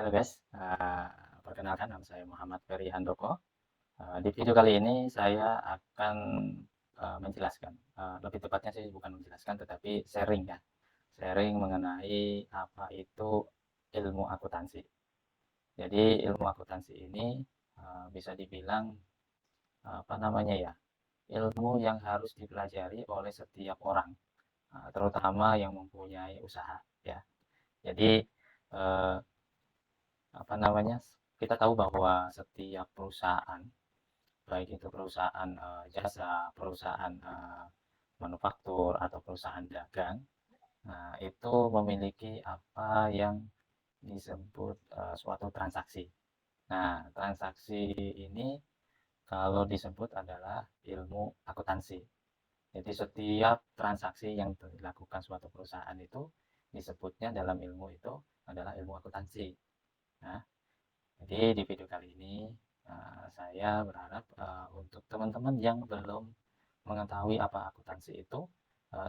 Halo guys, perkenalkan nama saya Muhammad Ferry Handoko. Di video kali ini saya akan menjelaskan, lebih tepatnya sih bukan menjelaskan tetapi sharing ya, sharing mengenai apa itu ilmu akuntansi. Jadi ilmu akuntansi ini bisa dibilang apa namanya ya, ilmu yang harus dipelajari oleh setiap orang, terutama yang mempunyai usaha ya. Jadi eh, apa namanya, kita tahu bahwa setiap perusahaan, baik itu perusahaan jasa, perusahaan manufaktur atau perusahaan dagang, nah itu memiliki apa yang disebut suatu transaksi. Nah, transaksi ini kalau disebut adalah ilmu akuntansi. Jadi setiap transaksi yang dilakukan suatu perusahaan itu disebutnya dalam ilmu itu adalah ilmu akuntansi. Nah, jadi di video kali ini saya berharap untuk teman-teman yang belum mengetahui apa akuntansi itu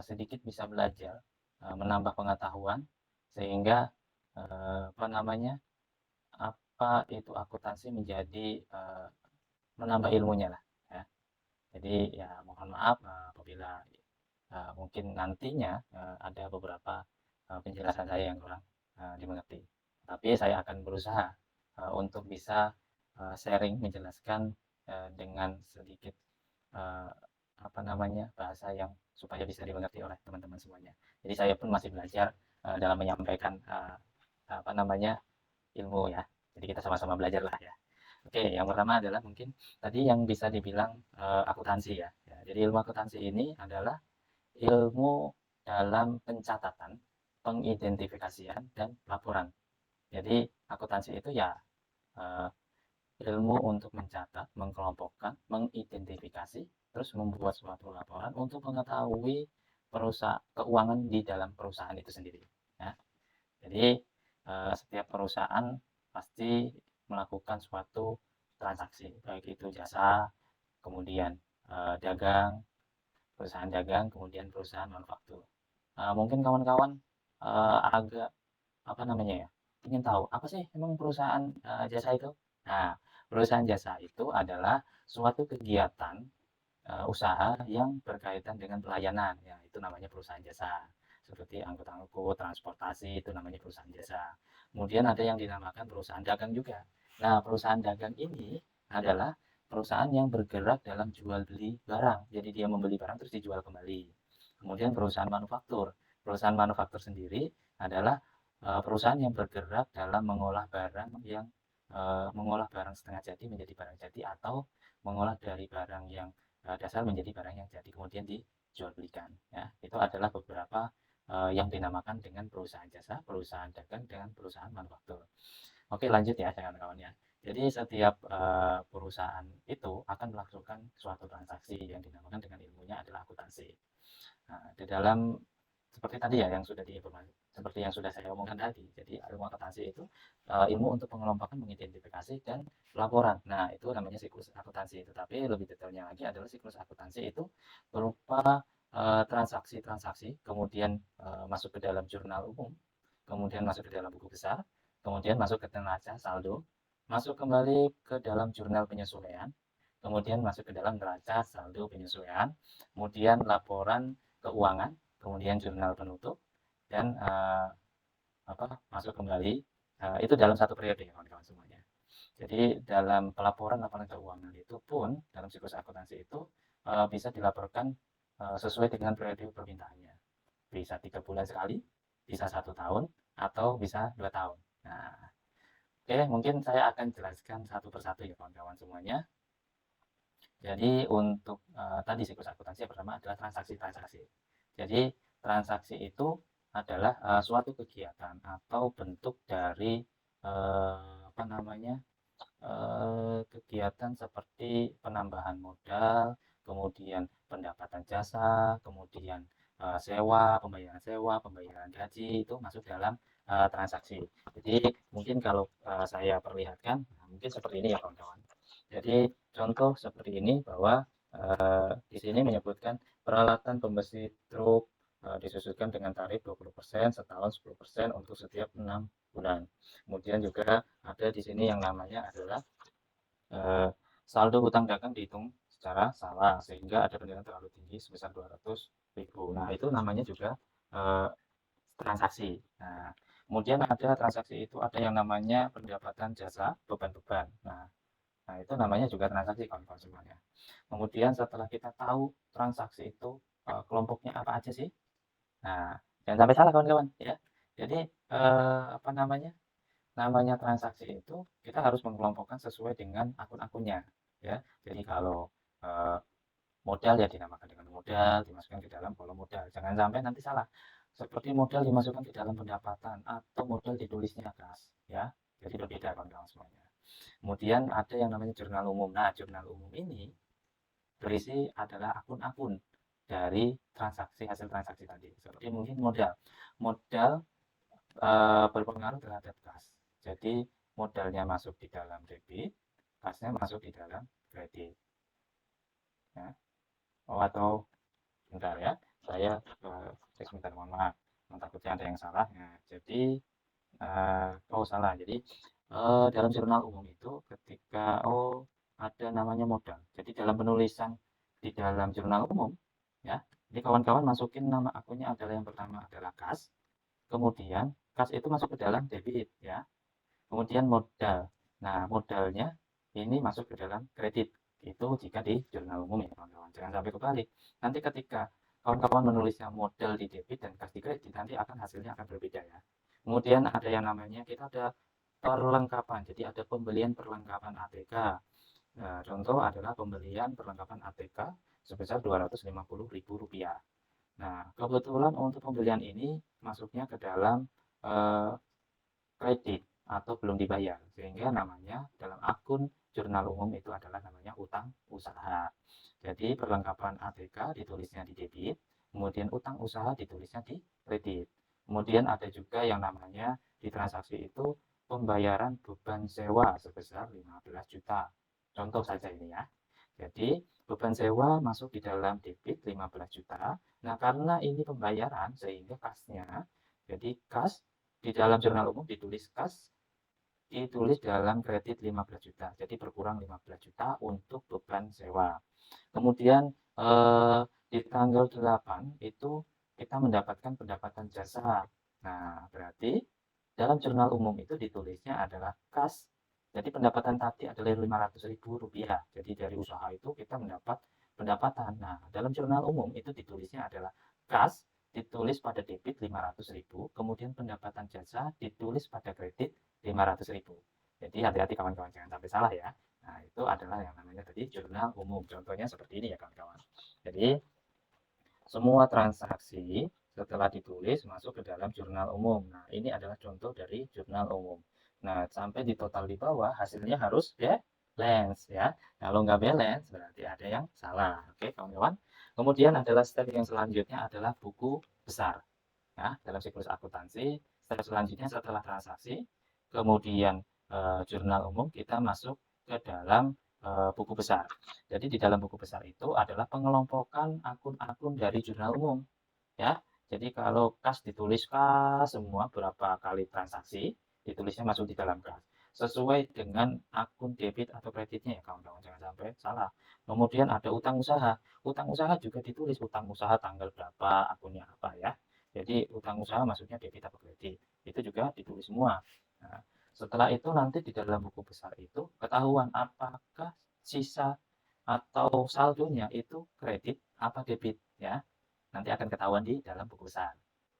sedikit bisa belajar, menambah pengetahuan sehingga apa namanya, apa itu akuntansi menjadi menambah ilmunya lah ya. Jadi ya mohon maaf apabila mungkin nantinya ada beberapa penjelasan saya yang kurang dimengerti. Tapi saya akan berusaha untuk bisa sharing menjelaskan dengan sedikit eh, apa namanya bahasa yang supaya bisa dimengerti oleh teman-teman semuanya. Jadi saya pun masih belajar dalam menyampaikan apa namanya ilmu ya. Jadi kita sama-sama belajar lah ya. Oke, yang pertama adalah mungkin tadi yang bisa dibilang akuntansi ya. Ya. Jadi ilmu akuntansi ini adalah ilmu dalam pencatatan, pengidentifikasian, dan laporan. Jadi akuntansi itu ya eh, ilmu untuk mencatat, mengkelompokkan, mengidentifikasi, terus membuat suatu laporan untuk mengetahui perusahaan keuangan di dalam perusahaan itu sendiri. Ya. Jadi setiap perusahaan pasti melakukan suatu transaksi, baik itu jasa, kemudian dagang, perusahaan dagang, kemudian perusahaan manufaktur. Mungkin kawan-kawan agak apa namanya ya, ingin tahu apa sih emang perusahaan jasa itu? Nah, perusahaan jasa itu adalah suatu kegiatan usaha yang berkaitan dengan pelayanan, ya itu namanya perusahaan jasa. Seperti angkut-angkut, transportasi itu namanya perusahaan jasa. Kemudian ada yang dinamakan perusahaan dagang juga. Nah, perusahaan dagang ini adalah perusahaan yang bergerak dalam jual beli barang. Jadi dia membeli barang terus dijual kembali. Kemudian perusahaan manufaktur. Perusahaan manufaktur sendiri adalah perusahaan yang bergerak dalam mengolah barang yang mengolah barang setengah jadi menjadi barang jadi atau mengolah dari barang yang dasar menjadi barang yang jadi kemudian dijual belikan ya. Itu adalah beberapa yang dinamakan dengan perusahaan jasa, perusahaan dagang, dengan perusahaan manufaktur. Oke, lanjut ya kawan-kawan ya. Jadi setiap perusahaan itu akan melakukan suatu transaksi yang dinamakan dengan ilmunya adalah akuntansi. Nah, di dalam seperti tadi ya yang sudah diinformasi, seperti yang sudah saya omongkan tadi. Jadi ilmu akuntansi itu ilmu untuk pengelompokan, mengidentifikasi dan laporan. Nah, itu namanya siklus akuntansi. Tetapi lebih detailnya lagi adalah siklus akuntansi itu berupa transaksi-transaksi, kemudian masuk ke dalam jurnal umum, kemudian masuk ke dalam buku besar, kemudian masuk ke neraca saldo, masuk kembali ke dalam jurnal penyesuaian, kemudian masuk ke dalam neraca saldo penyesuaian, kemudian laporan keuangan, kemudian jurnal penutup, dan apa masuk kembali itu dalam satu periode ya kawan-kawan semuanya. Jadi dalam pelaporan laporan keuangan itu pun dalam siklus akuntansi itu bisa dilaporkan sesuai dengan periode permintaannya. Bisa 3 bulan sekali, bisa 1 tahun, atau bisa 2 tahun. Nah, oke, mungkin saya akan jelaskan satu persatu ya kawan-kawan semuanya. Jadi untuk tadi siklus akuntansi yang pertama adalah transaksi-transaksi. Jadi transaksi itu adalah suatu kegiatan atau bentuk dari apa namanya kegiatan seperti penambahan modal, kemudian pendapatan jasa, kemudian sewa, pembayaran gaji itu masuk dalam transaksi. Jadi mungkin kalau saya perlihatkan, nah, mungkin seperti ini ya kawan-kawan. Jadi contoh seperti ini bahwa di sini menyebutkan peralatan pembersih truk, disesuaikan dengan tarif 20%, setahun 10% untuk setiap 6 bulan. Kemudian juga ada di sini yang namanya adalah saldo hutang dagang dihitung secara salah sehingga ada penilaian terlalu tinggi sebesar 200.000. Nah, itu namanya juga transaksi. Nah, kemudian ada transaksi itu ada yang namanya pendapatan jasa beban-beban. Nah, itu namanya juga transaksi kawan-kawan semuanya. Kemudian setelah kita tahu transaksi itu kelompoknya apa aja sih? Nah, jangan sampai salah kawan-kawan ya. Jadi apa namanya? Namanya transaksi itu kita harus mengelompokkan sesuai dengan akun-akunnya ya. Jadi kalau modal ya dinamakan dengan modal, dimasukkan ke dalam kolom modal. Jangan sampai nanti salah. Seperti modal dimasukkan ke dalam pendapatan atau modal ditulisnya kas ya. Jadi berbeda kawan-kawan semuanya. Kemudian ada yang namanya jurnal umum. Nah, jurnal umum ini berisi adalah akun-akun dari transaksi hasil transaksi tadi. Seperti mungkin modal. Modal berpengaruh terhadap kas. Jadi modalnya masuk di dalam debit, kasnya masuk di dalam kredit. Ya. Oh, atau bentar ya, saya cek sebentar, mohon maaf. Takutnya ada yang salah. Nah, jadi oh salah. Jadi dalam jurnal umum itu ketika ada namanya modal. Jadi dalam penulisan di dalam jurnal umum ya, jadi kawan-kawan masukin nama akunnya adalah yang pertama adalah kas, kemudian kas itu masuk ke dalam debit ya. Kemudian modal. Nah, modalnya ini masuk ke dalam kredit. Itu jika di jurnal umum ya, kawan-kawan. Jangan sampai kebalik. Nanti ketika kawan-kawan menulisnya modal di debit dan kas di kredit, nanti akan hasilnya akan berbeda ya. Kemudian ada yang namanya kita ada perlengkapan. Jadi ada pembelian perlengkapan ATK. Nah, contoh adalah pembelian perlengkapan ATK sebesar Rp250.000. Nah, kebetulan untuk pembelian ini masuknya ke dalam kredit atau belum dibayar, sehingga namanya dalam akun jurnal umum itu adalah namanya utang usaha. Jadi perlengkapan ATK ditulisnya di debit, kemudian utang usaha ditulisnya di kredit. Kemudian ada juga yang namanya di transaksi itu pembayaran beban sewa sebesar 15 juta. Contoh saja ini ya. Jadi beban sewa masuk di dalam debit 15 juta. Nah, karena ini pembayaran sehingga kasnya, jadi kas di dalam jurnal umum ditulis kas, ditulis dalam kredit 15 juta. Jadi berkurang 15 juta untuk beban sewa. Kemudian di tanggal 8 itu kita mendapatkan pendapatan jasa. Nah, berarti dalam jurnal umum itu ditulisnya adalah kas. Jadi pendapatan tadi adalah Rp500.000. Jadi dari usaha itu kita mendapat pendapatan. Nah, dalam jurnal umum itu ditulisnya adalah kas, ditulis pada debit 500.000, kemudian pendapatan jasa ditulis pada kredit 500.000. Jadi hati-hati kawan-kawan, jangan sampai salah ya. Nah, itu adalah yang namanya tadi jurnal umum. Contohnya seperti ini ya kawan-kawan. Jadi semua transaksi setelah ditulis masuk ke dalam jurnal umum. Nah, ini adalah contoh dari jurnal umum. Nah, sampai di total di bawah hasilnya harus balance ya. Kalau nggak balance berarti ada yang salah. Oke, kawan-kawan. Kemudian adalah step yang selanjutnya adalah buku besar. Nah, dalam siklus akuntansi, step selanjutnya setelah transaksi, kemudian jurnal umum, kita masuk ke dalam buku besar. Jadi di dalam buku besar itu adalah pengelompokan akun-akun dari jurnal umum ya. Jadi kalau kas ditulis kas semua berapa kali transaksi, ditulisnya masuk di dalam kas. Sesuai dengan akun debit atau kreditnya ya kawan-kawan, jangan sampai salah. Kemudian ada utang usaha. Utang usaha juga ditulis utang usaha tanggal berapa, akunnya apa ya. Jadi utang usaha maksudnya debit atau kredit. Itu juga ditulis semua. Nah, setelah itu nanti di dalam buku besar itu ketahuan apakah sisa atau saldonya itu kredit apa debit ya. Nanti akan ketahuan di dalam buku besar.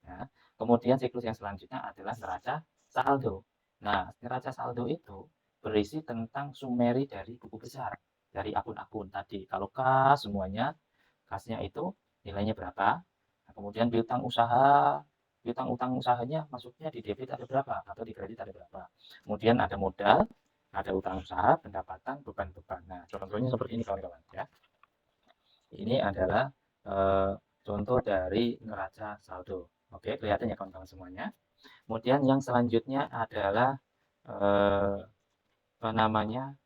Ya. Kemudian siklus yang selanjutnya adalah neraca saldo. Nah, neraca saldo itu berisi tentang summary dari buku besar, dari akun-akun tadi. Kalau kas semuanya, kasnya itu nilainya berapa. Nah, kemudian piutang usaha, piutang utang usahanya masuknya di debit ada berapa atau di kredit ada berapa. Kemudian ada modal, ada utang usaha, pendapatan, beban-beban. Nah, contohnya seperti ini kawan-kawan ya. Ini adalah contoh dari neraca saldo. Oke, kelihatan ya kawan-kawan semuanya. Kemudian yang selanjutnya adalah apa namanya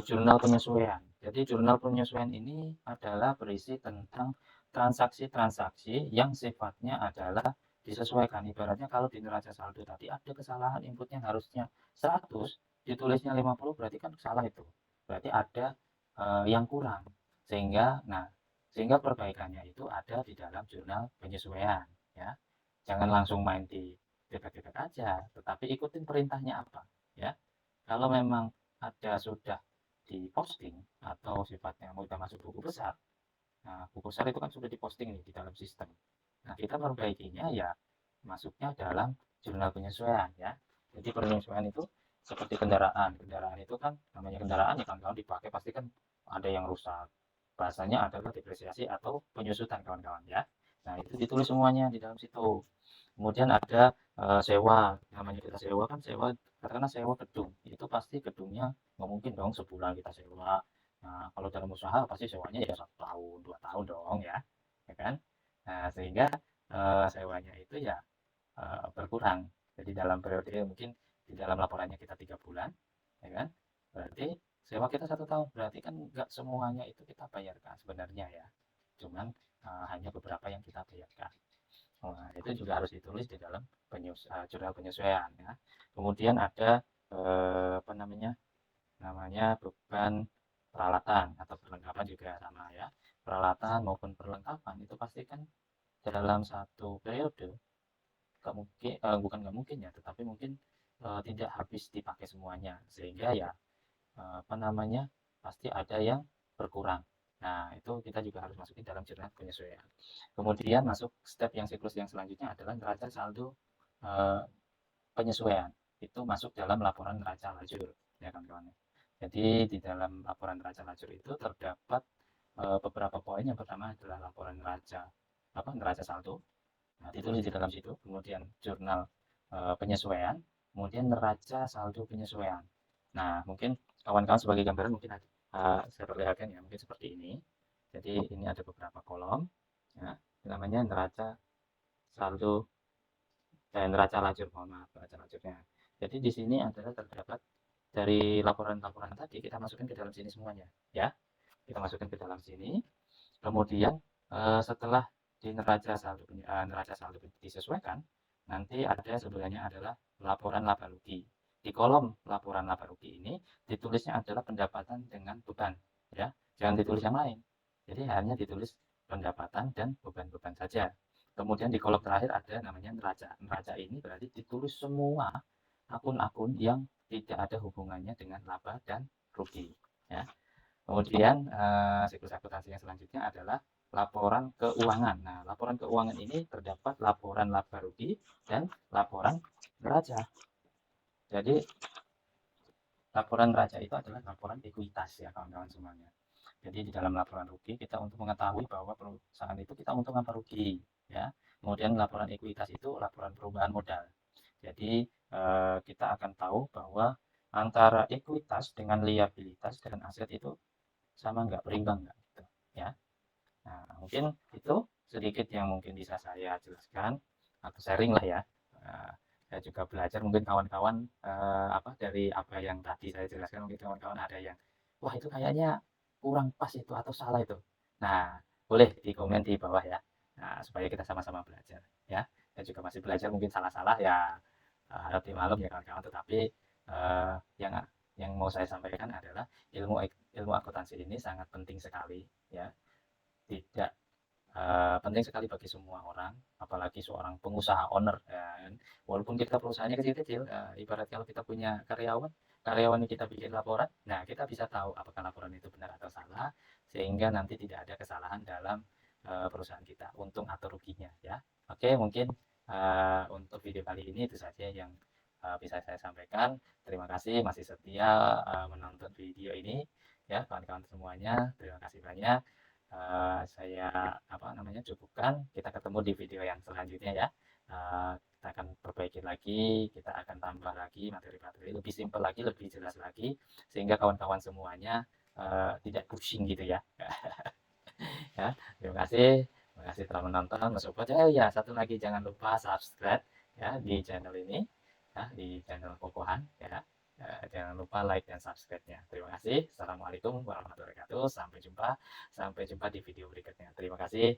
jurnal penyesuaian. Jadi jurnal penyesuaian ini adalah berisi tentang transaksi-transaksi yang sifatnya adalah disesuaikan. Ibaratnya kalau di neraca saldo tadi ada kesalahan inputnya harusnya 100, ditulisnya 50, berarti kan salah itu. Berarti ada yang kurang. Sehingga perbaikannya itu ada di dalam jurnal penyesuaian, ya. Jangan langsung main di debak-debak aja, tetapi ikutin perintahnya apa, ya. Kalau memang ada sudah diposting atau sifatnya mau kita masuk buku besar, nah buku besar itu kan sudah diposting nih di dalam sistem. Nah kita perbaikinya ya masuknya dalam jurnal penyesuaian, ya. Jadi penyesuaian itu seperti kendaraan itu kan namanya kendaraan ya, kawan-kawan dipakai pasti kan ada yang rusak, bahasanya adalah depresiasi atau penyusutan, kawan-kawan, ya. Nah itu ditulis semuanya di dalam situ. Kemudian ada sewa, namanya kita sewa kan katakanlah sewa gedung, itu pasti gedungnya nggak mungkin dong sebulan kita sewa. Nah kalau dalam usaha pasti sewanya ya 1 tahun 2 tahun dong, ya kan. Nah sehingga sewanya itu ya berkurang. Jadi dalam periode mungkin di dalam laporannya kita 3 bulan, ya kan. Berarti sewa kita 1 tahun, berarti kan nggak semuanya itu kita bayarkan sebenarnya, ya. Cuman hanya beberapa yang kita bayarkan. Nah, itu juga harus ditulis di dalam jurnal penyesuaian, ya. Kemudian ada apa namanya beban peralatan atau perlengkapan juga sama, ya. Peralatan maupun perlengkapan itu pasti kan dalam satu periode nggak mungkin, bukan nggak mungkin ya, tetapi mungkin tidak habis dipakai semuanya, sehingga ya apa namanya pasti ada yang berkurang. Nah itu kita juga harus masukin dalam jurnal penyesuaian. Kemudian masuk step yang siklus yang selanjutnya adalah neraca saldo eh, penyesuaian. Itu masuk dalam laporan neraca lajur, ya kawan-kawan. Jadi di dalam laporan neraca lajur itu terdapat beberapa poin. Yang pertama adalah laporan neraca saldo. Nah, ditulis di dalam situ. Kemudian jurnal penyesuaian, kemudian neraca saldo penyesuaian. Nah, mungkin kawan-kawan sebagai gambaran mungkin saya perlihatkan ya, mungkin seperti ini. Jadi ini ada beberapa kolom, ya, namanya neraca saldo dan neraca lajur, mohon maaf, neraca lajurnya. Jadi di sini adalah terdapat dari laporan-laporan tadi kita masukkan ke dalam sini semuanya, ya. Kita masukkan ke dalam sini. Kemudian setelah di neraca saldo disesuaikan, nanti ada sebenarnya adalah laporan laba rugi. Di kolom laporan laba rugi ini ditulisnya adalah pendapatan dengan beban, ya. Jangan ditulis yang lain. Jadi hanya ditulis pendapatan dan beban-beban saja. Kemudian di kolom terakhir ada namanya neraca. Neraca ini berarti ditulis semua akun-akun yang tidak ada hubungannya dengan laba dan rugi, ya. Kemudian siklus akuntansi yang selanjutnya adalah laporan keuangan. Nah, laporan keuangan ini terdapat laporan laba rugi dan laporan neraca. Jadi laporan neraca itu adalah laporan ekuitas, ya kawan-kawan semuanya. Jadi di dalam laporan rugi kita untuk mengetahui bahwa perusahaan itu kita untung apa rugi, ya. Kemudian laporan ekuitas itu laporan perubahan modal. Jadi kita akan tahu bahwa antara ekuitas dengan liabilitas dan aset itu sama nggak, berimbang nggak gitu, ya. Nah mungkin itu sedikit yang mungkin bisa saya jelaskan atau sharing lah, ya. Saya juga belajar, mungkin kawan-kawan dari apa yang tadi saya jelaskan, mungkin kawan-kawan ada yang wah itu kayaknya kurang pas itu atau salah itu. Nah boleh di komen di bawah, ya. Nah, supaya kita sama-sama belajar, ya. Saya juga masih belajar, mungkin salah-salah ya harap dimaklum ya kawan-kawan, tetapi yang mau saya sampaikan adalah ilmu akuntansi ini sangat penting sekali, ya. Tidak penting sekali bagi semua orang, apalagi seorang pengusaha owner, ya kan. Walaupun kita perusahaannya kecil-kecil, ibarat kalau kita punya karyawan kita bikin laporan, nah kita bisa tahu apakah laporan itu benar atau salah, sehingga nanti tidak ada kesalahan dalam perusahaan kita, untung atau ruginya, ya. Oke, mungkin untuk video kali ini itu saja yang bisa saya sampaikan. Terima kasih masih setia menonton video ini, ya kawan-kawan semuanya. Terima kasih banyak. Saya cukupkan. Kita ketemu di video yang selanjutnya, ya. Kita akan perbaiki lagi, kita akan tambah lagi materi-materi lebih simpel lagi, lebih jelas lagi, sehingga kawan-kawan semuanya tidak pusing gitu, ya. Ya, terima kasih telah menonton, mensupport. Ya, satu lagi jangan lupa subscribe, ya, di channel ini, ya, di channel Kokohan, ya. Jangan lupa like dan subscribe-nya. Terima kasih. Assalamualaikum warahmatullahi wabarakatuh. Sampai jumpa di video berikutnya. Terima kasih.